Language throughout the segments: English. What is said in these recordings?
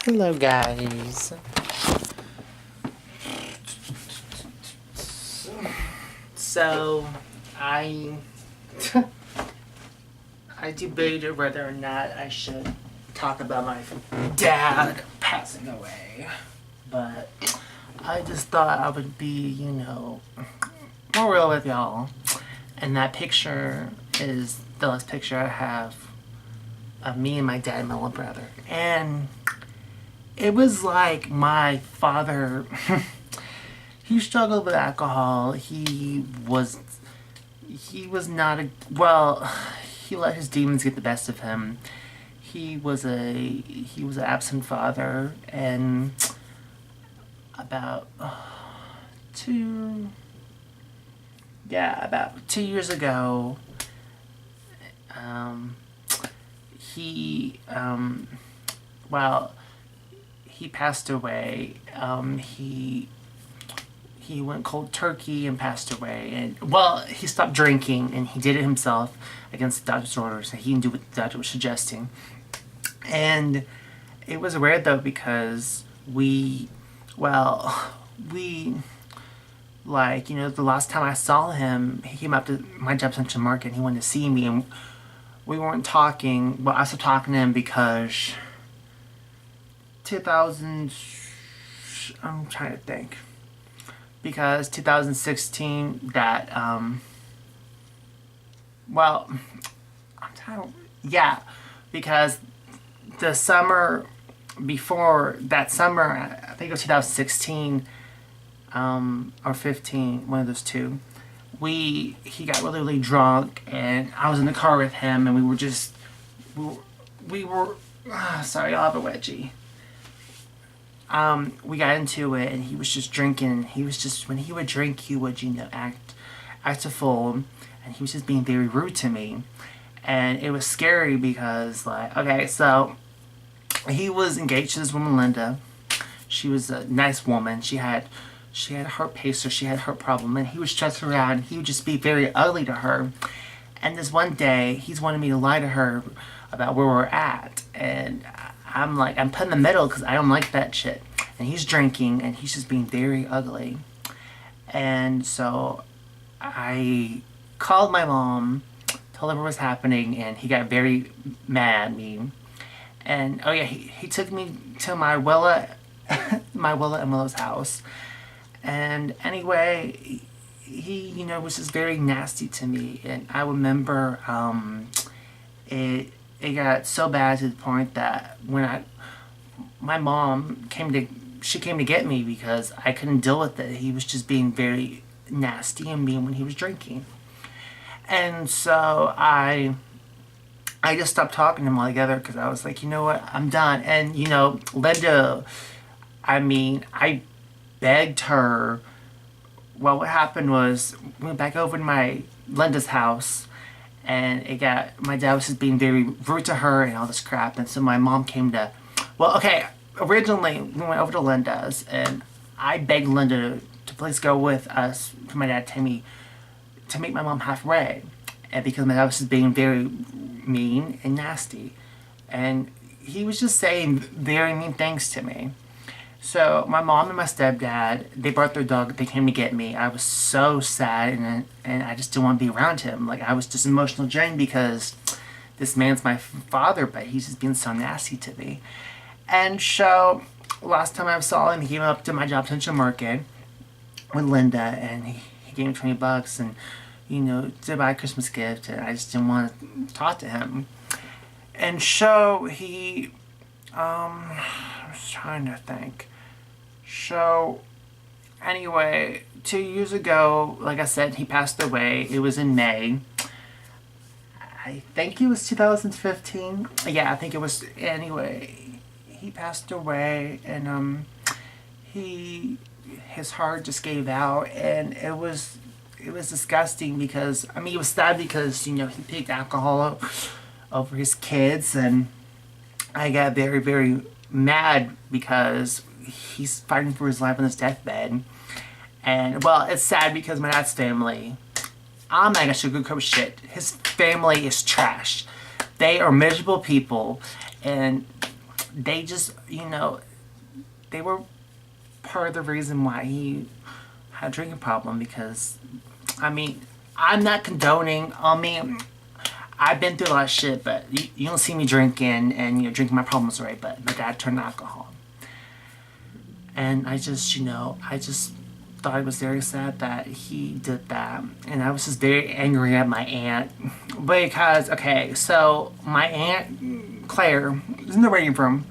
Hello, guys. So, I I debated whether or not I should talk about my dad passing away, but I just thought I would be, more real with y'all. And that picture is the last picture I have of me and my dad and my little brother. And it was like my father, he struggled with alcohol. He was not a, well, he let his demons get the best of him. He was an absent father, and about two about 2 years ago, he well he passed away. He went cold turkey and passed away. And he stopped drinking, and he did it himself against the doctor's orders. He didn't do what the doctor was suggesting. And it was weird though, because the last time I saw him, he came up to my job Central Market and he wanted to see me, and we weren't talking. Well, I stopped talking to him because 2000, I'm trying to think, because 2016, that, because the summer before that summer, I think it was 2016, or 15, one of those two, he got really, really drunk, and I was in the car with him, and we were sorry, I'll have a wedgie. We got into it, and he was just drinking. When he would drink, he would, act a fool, and he was just being very rude to me. And it was scary because, so he was engaged to this woman, Linda. She was a nice woman. She had a heart pacer. She had a heart problem, and he would stress her out, and he would just be very ugly to her. And this one day, he's wanted me to lie to her about where we're at, and I'm put in the middle because I don't like that shit. And he's drinking, and he's just being very ugly. And so I called my mom, told her what was happening, and he got very mad at me. And he took me to my Willa and Willow's house. And anyway, he was just very nasty to me. And I remember it got so bad to the point that when my mom came to get me because I couldn't deal with it. He was just being very nasty and mean when he was drinking. And so I just stopped talking to him altogether because I was like, you know what, I'm done. And Linda, I begged her. Well, what happened was we went back over to Linda's house, and my dad was just being very rude to her and all this crap. And so my mom came to, originally we went over to Linda's, and I begged Linda to please go with us to my dad Timmy to meet my mom halfway, and because my dad was just being very mean and nasty, and he was just saying very mean things to me. So my mom and my stepdad, they brought their dog. They came to get me. I was so sad, and I just didn't want to be around him. I was just emotional drained because this man's my father, but he's just being so nasty to me. And so last time I saw him, he came up to my job Central Market with Linda, and he gave me $20 and to buy a Christmas gift, and I just didn't want to talk to him. And so I was trying to think. So anyway, 2 years ago, like I said, he passed away. It was in May. I think it was 2015. Yeah, I think it was. Anyway, he passed away, and his heart just gave out, and it was disgusting because it was sad because he picked alcohol over his kids, and I got very, very mad because he's fighting for his life on his deathbed. And it's sad because my dad's family, I'm not gonna sugarcoat shit. His family is trash. they are miserable people, and they just, they were part of the reason why he had a drinking problem. Because, I mean, I'm not condoning, I've been through a lot of shit, but you don't see me drinking and, drinking my problems away, but my dad turned to alcohol. And I just thought it was very sad that he did that. And I was just very angry at my aunt. Because, okay, so my aunt, Claire, is in the waiting room.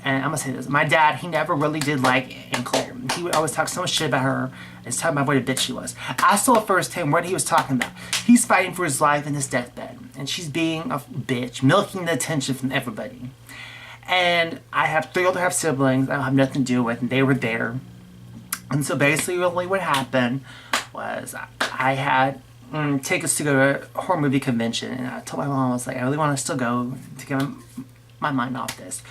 And I'm gonna say this, my dad, he never really did like Aunt Claire. He would always talk so much shit about her and talk about what a bitch she was. I saw firsthand what he was talking about. He's fighting for his life in his deathbed. And she's being a bitch, milking the attention from everybody. And I have 3 older half siblings I don't have nothing to do with, and they were there. And so basically really what happened was I had tickets to go to a horror movie convention, and I told my mom, I was like, I really want to still go to get my mind off this.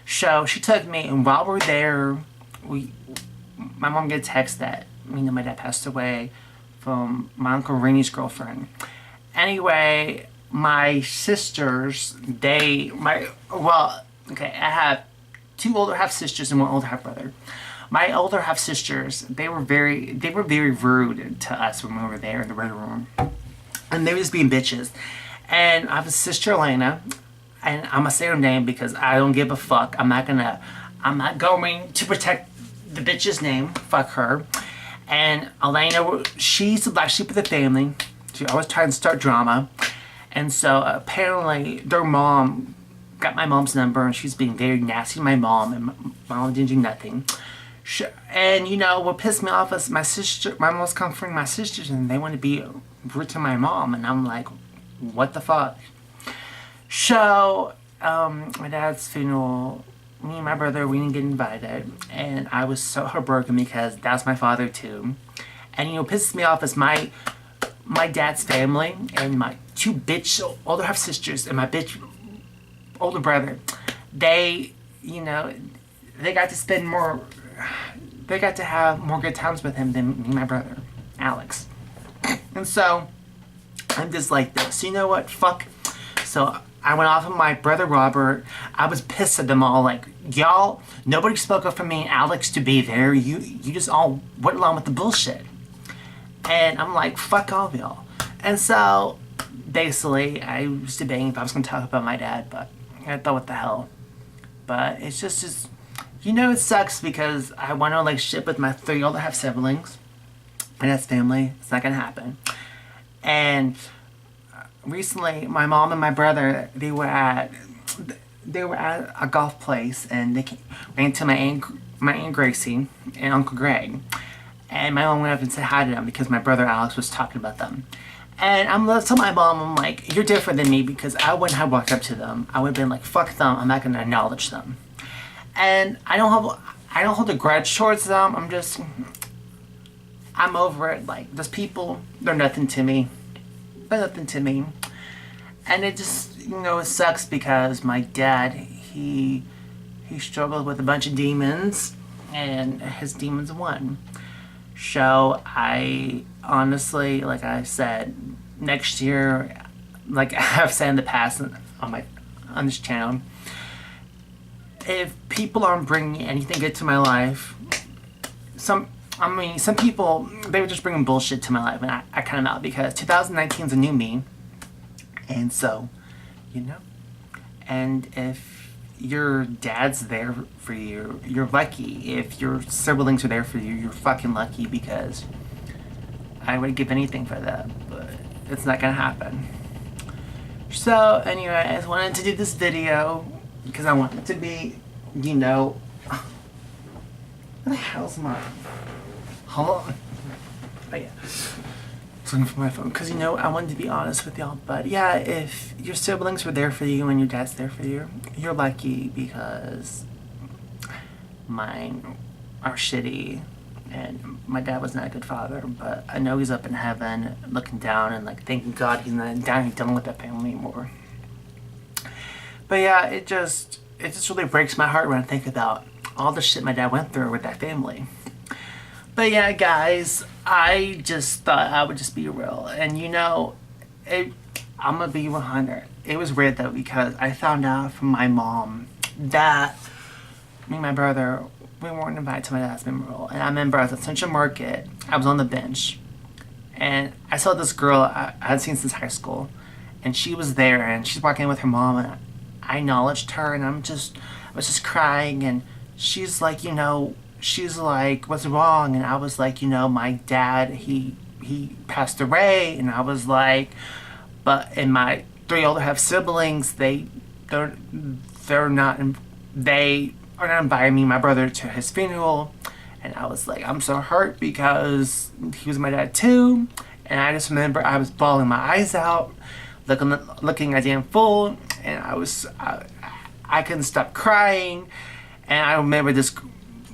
So she took me, and while we're there, my mom get a text that my dad passed away from my Uncle Rainey's girlfriend. Anyway, my sisters, I have 2 older half sisters and 1 older half brother. My older half sisters, they were very rude to us when we were there in the red room, and they were just being bitches. And I have a sister, Elena, and I'm gonna say her name because I don't give a fuck. I'm not going to protect the bitch's name. Fuck her. And Elena, she's the black sheep of the family. She always trying to start drama. And so apparently their mom got my mom's number, and she's being very nasty to my mom, and my mom didn't do nothing. And what pissed me off is my mom was comforting my sisters, and they want to be rude to my mom, and I'm like, what the fuck? So, my dad's funeral, me and my brother, we didn't get invited, and I was so heartbroken because that's my father too. And what pisses me off is my dad's family and my 2 bitch older half sisters and my bitch older brother, they got to spend they got to have more good times with him than me and my brother, Alex. And so, I'm just like this, you know what, fuck. So, I went off of my brother Robert. I was pissed at them all, like, y'all, nobody spoke up for me and Alex to be there. You just all went along with the bullshit. And I'm like, fuck all of y'all. And so, basically, I was debating if I was going to talk about my dad, but I thought, what the hell. But it's just it sucks because I want to, shit with my 3 older half siblings. My dad's family. It's not going to happen. And recently, my mom and my brother, they were at a golf place, and they ran into my aunt Gracie and Uncle Greg. And my mom went up and said hi to them because my brother Alex was talking about them. And I'm telling my mom, I'm like, you're different than me, because I wouldn't have walked up to them. I would have been like, fuck them, I'm not going to acknowledge them. And I don't hold a grudge towards them. I'm over it. Like, those people, they're nothing to me. They're nothing to me. And it just, it sucks because my dad, he struggled with a bunch of demons, and his demons won. So I honestly, like I said, next year, like I've said in the past on this channel, if people aren't bringing anything good to my life, some people, they were just bringing bullshit to my life, and I cut them out because 2019 is a new me. And so, and if your dad's there for you, you're lucky. If your siblings are there for you, you're fucking lucky, because I would give anything for that, but it's not gonna happen. So anyway, I just wanted to do this video because I want it to be, where the hell's my, hold on. But yeah, looking for my phone, because I wanted to be honest with y'all. But yeah, if your siblings were there for you and your dad's there for you, you're lucky, because mine are shitty, and my dad was not a good father. But I know he's up in heaven looking down and thanking God he's not down here dealing with that family anymore. But yeah, it just really breaks my heart when I think about all the shit my dad went through with that family. But yeah, guys, I just thought I would just be real. And I'm gonna be 100. It was weird though because I found out from my mom that me and my brother, we weren't invited to my dad's memorial. And I remember I was at Central Market, I was on the bench, and I saw this girl I had seen since high school, and she was there, and she's walking with her mom, and I acknowledged her, and I was just crying, and she's like, she's like, what's wrong? And I was like, my dad, he passed away, and I was like, but and my three older half siblings, they're not, they are not inviting me, my brother, to his funeral. And I was like, I'm so hurt because he was my dad too. And I just remember I was bawling my eyes out, looking a damn fool, and I couldn't stop crying. And I remember this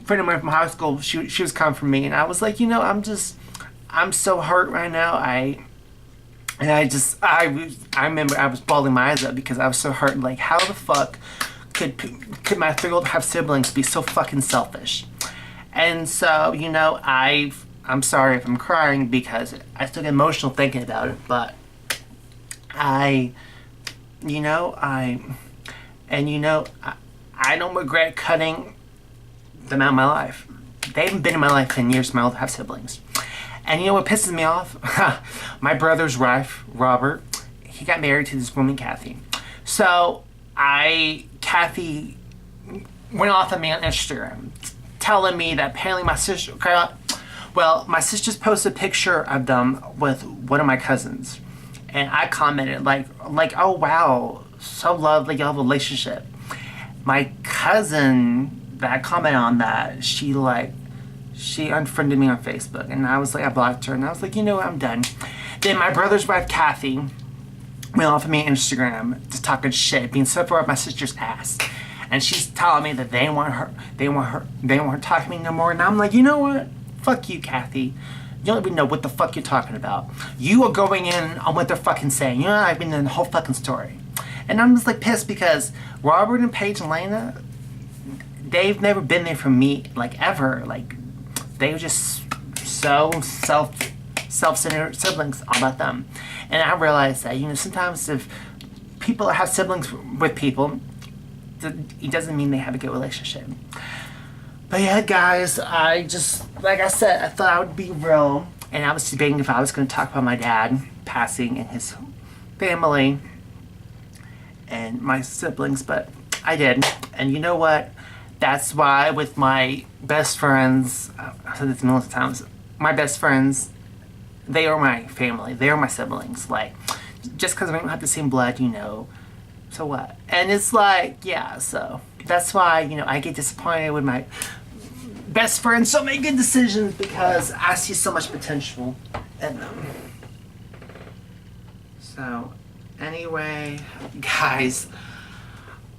friend of mine from high school, she was coming for me, and I was like, I'm so hurt right now. I remember I was bawling my eyes out because I was so hurt. Like, how the fuck could my three-year-old have siblings be so fucking selfish? And so, I'm sorry if I'm crying because I still get emotional thinking about it, but I don't regret cutting them out of my life. They haven't been in my life 10 years, my older half siblings. And you know what pisses me off? My brother's wife, Robert, he got married to this woman, Kathy. So, Kathy went off at me on Instagram, telling me that apparently my sisters posted a picture of them with one of my cousins. And I commented like, oh wow, so lovely, y'all have a relationship. My cousin that commented on that, she unfriended me on Facebook, and I was like, I blocked her, and I was like, what, I'm done. Then my brother's wife, Kathy, went off of me on Instagram, just talking shit, being so far up my sister's ass. And she's telling me that they don't want her talking to me no more. And I'm like, you know what? Fuck you, Kathy. You don't even know what the fuck you're talking about. You are going in on what they're fucking saying. I've been in the whole fucking story. And I'm just like pissed because Robert and Paige and Lena, they've never been there for me, like ever. Like, they were just so self-centered siblings, all about them. And I realized that, sometimes if people have siblings with people, it doesn't mean they have a good relationship. But yeah, guys, like I said, I thought I would be real, and I was debating if I was going to talk about my dad passing and his family and my siblings, but I did. And you know what? That's why with my best friends, I've said this millions of times, my best friends, they are my family. They are my siblings. Like, just because we don't have the same blood, so what? And it's like, yeah, so that's why, I get disappointed when my best friends don't make good decisions because I see so much potential in them. So, anyway, guys,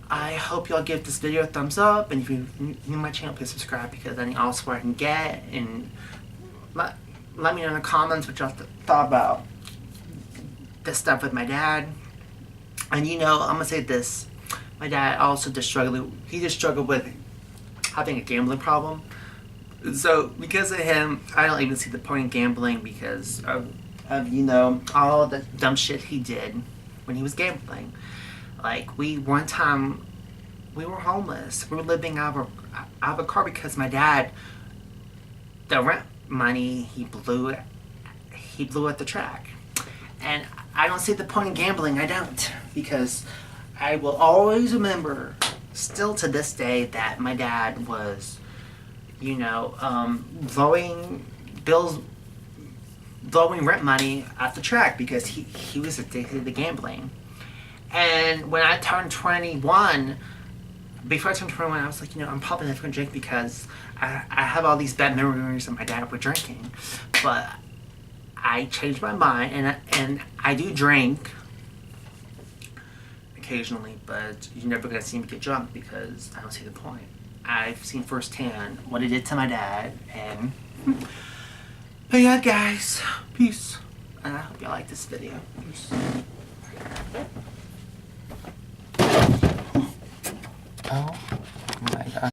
I hope y'all give this video a thumbs up, and if you're new to my channel, please subscribe because then also I can get, and let me know in the comments what y'all thought about this stuff with my dad. And I'm gonna say this, my dad also just struggled with having a gambling problem. So because of him, I don't even see the point in gambling because of all the dumb shit he did when he was gambling. Like, one time, we were homeless. We were living out of a car because my dad, the rent money, he blew at the track. And I don't see the point in gambling, I don't. Because I will always remember, still to this day, that my dad was, blowing rent money at the track because he was addicted to gambling. And when I turned 21, before I turned 21, I was like, I'm probably never going to drink because I have all these bad memories of my dad with drinking. But I changed my mind, and I do drink occasionally, but you're never going to see me get drunk because I don't see the point. I've seen firsthand what it did to my dad, and but yeah, guys, peace. And I hope y'all like this video. Peace.